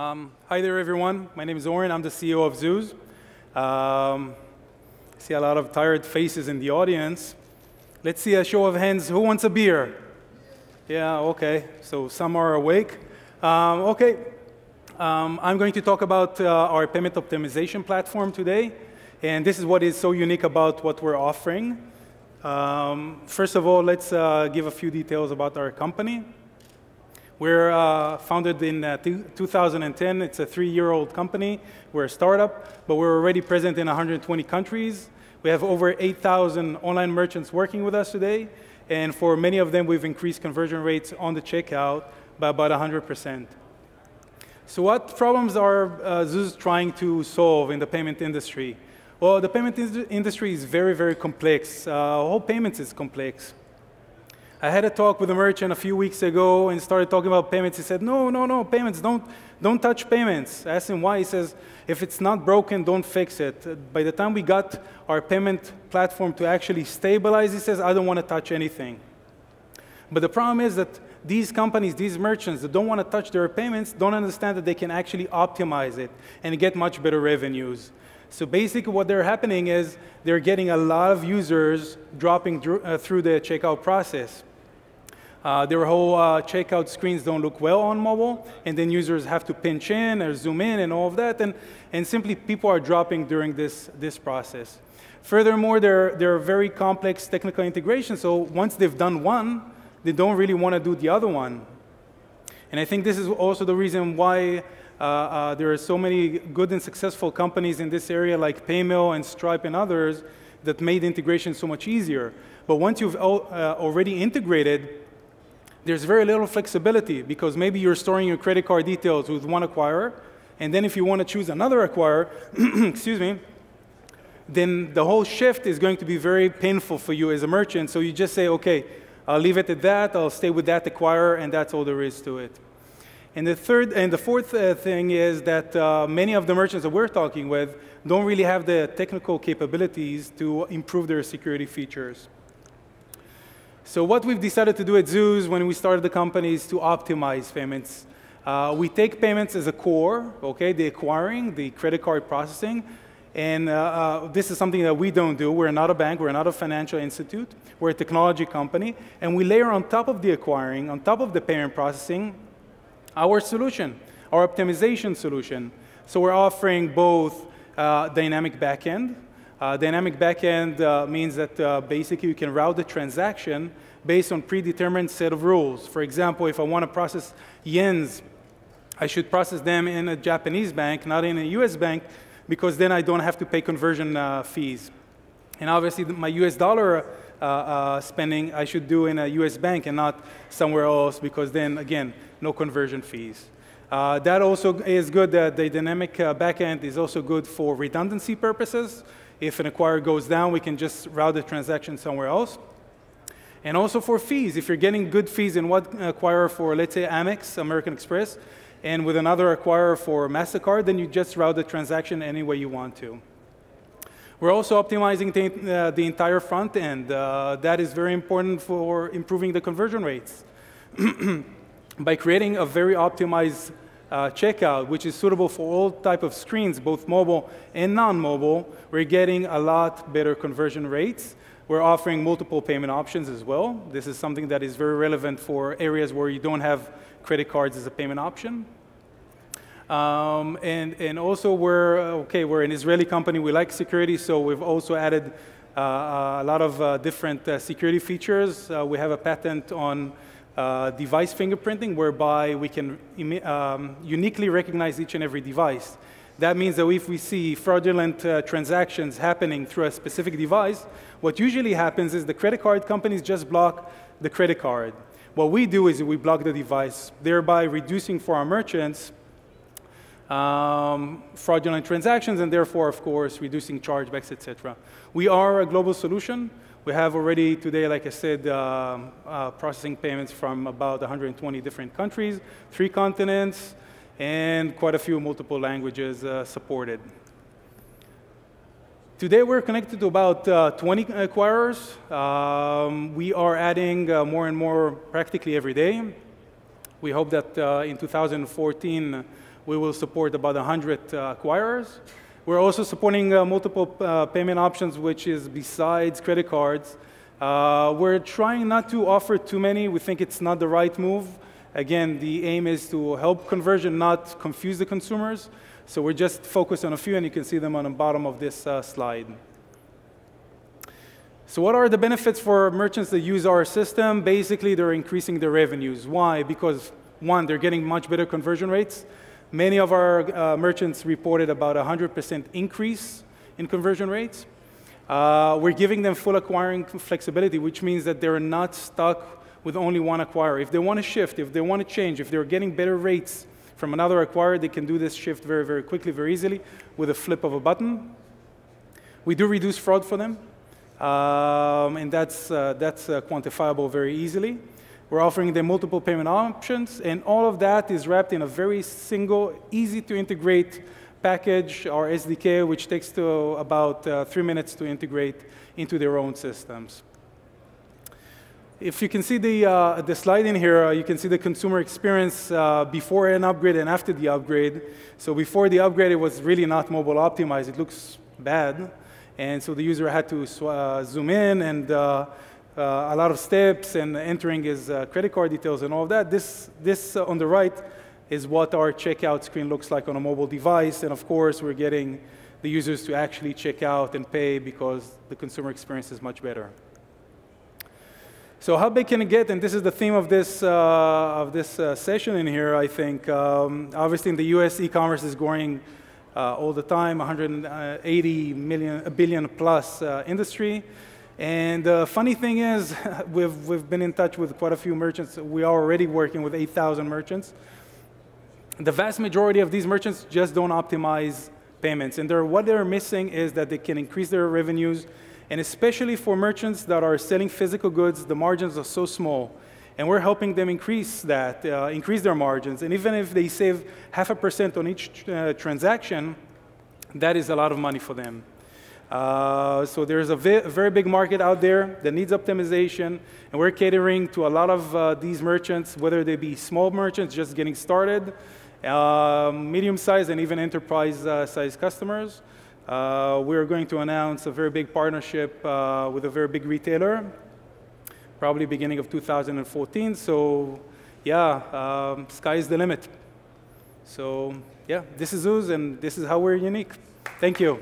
Hi there, everyone. My name is Oren. I'm the CEO of Zooz. I see a lot of tired faces in the audience. Let's see a show of hands. Who wants a beer? Yeah, OK. So some are awake. OK. I'm going to talk about our payment optimization platform today. And this is what is so unique about what we're offering. First of all, let's give a few details about our company. We're founded in 2010. It's a 3-year-old company. We're a startup, but we're already present in 120 countries. We have over 8,000 online merchants working with us today. And for many of them, we've increased conversion rates on the checkout by about 100%. So what problems are Zooz trying to solve in the payment industry? Well, the payment industry is very, very complex. Whole payments is complex. I had a talk with a merchant a few weeks ago and started talking about payments. He said, no, payments, don't touch payments. I asked him why. He says, if it's not broken, don't fix it. By the time we got our payment platform to actually stabilize, he says, I don't want to touch anything. But the problem is that these companies, these merchants that don't want to touch their payments don't understand that they can actually optimize it and get much better revenues. So basically what they're happening is they're getting a lot of users dropping through the checkout process. Their whole checkout screens don't look well on mobile, and then users have to pinch in or zoom in and all of that, and simply people are dropping during this process. Furthermore, there are very complex technical integrations, so once they've done one, they don't really want to do the other one. And I think this is also the reason why there are so many good and successful companies in this area like Paymill and Stripe and others that made integration so much easier. But once you've already integrated, there's very little flexibility because maybe you're storing your credit card details with one acquirer, and then if you want to choose another acquirer, excuse me, then the whole shift is going to be very painful for you as a merchant. So you just say, OK, I'll leave it at that. I'll stay with that acquirer, and that's all there is to it. And the fourth thing is that many of the merchants that we're talking with don't really have the technical capabilities to improve their security features. So what we've decided to do at Zooz when we started the company is to optimize payments. We take payments as a core, okay, the acquiring, the credit card processing. And this is something that we don't do. We're not a bank. We're not a financial institute. We're a technology company. And we layer on top of the acquiring, on top of the payment processing, our solution, our optimization solution. So we're offering both dynamic backend. Dynamic backend means that basically you can route the transaction based on predetermined set of rules. For example, if I want to process yens, I should process them in a Japanese bank, not in a US bank, because then I don't have to pay conversion fees. And obviously, my US dollar spending, I should do in a US bank and not somewhere else, because then, again, no conversion fees. That also is good. The dynamic backend is also good for redundancy purposes. If an acquirer goes down, we can just route the transaction somewhere else. And also for fees. If you're getting good fees in one acquirer for, let's say, Amex, American Express, and with another acquirer for MasterCard, then you just route the transaction any way you want to. We're also optimizing the entire front end. That is very important for improving the conversion rates. By creating a very optimized checkout, which is suitable for all type of screens, both mobile and non-mobile, we're getting a lot better conversion rates. We're offering multiple payment options as well. This is something that is very relevant for areas where you don't have credit cards as a payment option. And also, we're an Israeli company. We like security, so we've also added a lot of different security features. We have a patent on device fingerprinting, whereby we can uniquely recognize each and every device. That means that if we see fraudulent transactions happening through a specific device, what usually happens is the credit card companies just block the credit card. What we do is we block the device, thereby reducing for our merchants fraudulent transactions, and therefore, of course, reducing chargebacks, etc. We are a global solution. We have already today, like I said, processing payments from about 120 different countries, 3 continents, and quite a few multiple languages supported. Today, we're connected to about 20 acquirers. We are adding more and more practically every day. We hope that in 2014, we will support about 100 acquirers. We're also supporting multiple payment options, which is besides credit cards. We're trying not to offer too many. We think it's not the right move. Again, the aim is to help conversion, not confuse the consumers. So we're just focused on a few, and you can see them on the bottom of this slide. So what are the benefits for merchants that use our system? Basically, they're increasing their revenues. Why? Because, one, they're getting much better conversion rates. Many of our merchants reported about 100% increase in conversion rates. We're giving them full acquiring flexibility, which means that they're not stuck with only one acquirer. If they want to shift, if they want to change, if they're getting better rates from another acquirer, they can do this shift very, very quickly, very easily, with a flip of a button. We do reduce fraud for them, and that's quantifiable very easily. We're offering them multiple payment options, and all of that is wrapped in a very single, easy-to-integrate package, or SDK, which takes to about 3 minutes to integrate into their own systems. If you can see the slide in here, you can see the consumer experience before an upgrade and after the upgrade. So before the upgrade, it was really not mobile optimized. It looks bad. And so the user had to zoom in, and a lot of steps, and entering his credit card details and all of that. This on the right is what our checkout screen looks like on a mobile device. And of course, we're getting the users to actually check out and pay because the consumer experience is much better. So how big can it get? And this is the theme of this session in here, I think. Obviously, in the US, e-commerce is growing all the time, 180 billion plus industry. And the funny thing is, we've been in touch with quite a few merchants. We are already working with 8,000 merchants. The vast majority of these merchants just don't optimize payments. And what they're missing is that they can increase their revenues. And especially for merchants that are selling physical goods, the margins are so small. And we're helping them increase that, increase their margins. And even if they save 0.5% on each transaction, that is a lot of money for them. So there's a very big market out there that needs optimization. And we're catering to a lot of these merchants, whether they be small merchants just getting started, medium-sized, and even enterprise-sized customers. We're going to announce a very big partnership with a very big retailer, probably beginning of 2014. So yeah, sky's the limit. So yeah, this is Zooz, and this is how we're unique. Thank you.